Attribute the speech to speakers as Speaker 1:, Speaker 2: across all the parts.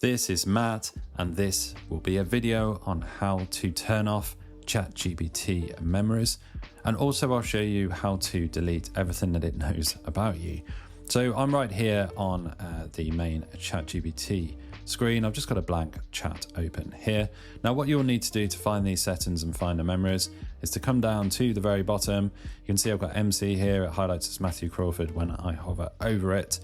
Speaker 1: This is Matt, and this will be a video on how to turn off ChatGPT memories, and also I'll show you how to delete everything that it knows about you. So I'm right here on the main ChatGPT screen. I've just got a blank chat open here. Now what you'll need to do to find these settings and find the memories is to come down to the very bottom. You can see I've got MC here. It highlights as Matthew Crawford when I hover over it.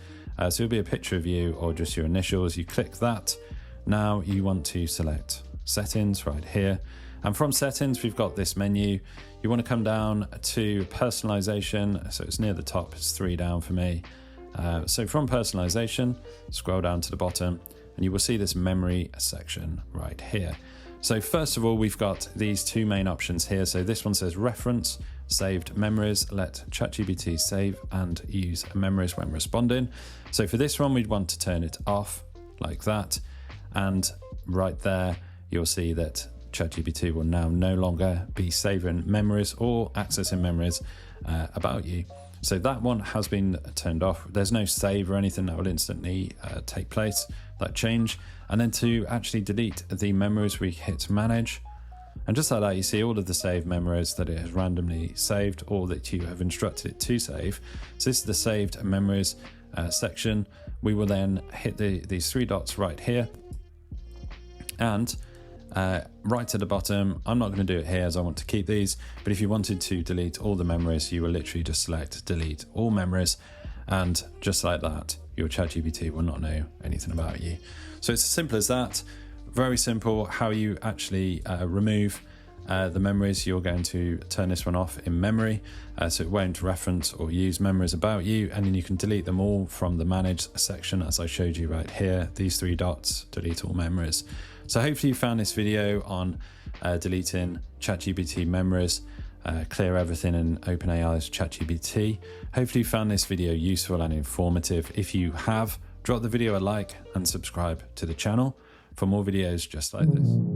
Speaker 1: So it'll be a picture of you or just your initials. You click that. Now you want to select settings right here. And from settings, we've got this menu. You want to come down to personalization. So it's near the top, it's 3 down for me. So from personalization, scroll down to the bottom and you will see this memory section right here. So first of all, we've got these 2 main options here. So this one says reference, saved memories, let ChatGPT save and use memories when responding. So for this one, we'd want to turn it off like that. And right there, you'll see that ChatGPT will now no longer be saving memories or accessing memories about you. So that one has been turned off. There's no save or anything that will instantly take place, that change. And then to actually delete the memories, we hit manage. And just like that, you see all of the saved memories that it has randomly saved or that you have instructed it to save. So this is the saved memories section. We will then hit these 3 dots right here. And right at the bottom, I'm not going to do it here as I want to keep these, but if you wanted to delete all the memories, you will literally just select delete all memories, and just like that, your ChatGPT will not know anything about you. So it's as simple as that. Very simple how you actually remove the memories. You're going to turn this one off in memory, so it won't reference or use memories about you, and then you can delete them all from the manage section as I showed you right here. These 3 dots, delete all memories. So hopefully you found this video on deleting ChatGPT memories, clear everything in OpenAI's ChatGPT. Hopefully you found this video useful and informative. If you have, drop the video a like and subscribe to the channel for more videos just like this.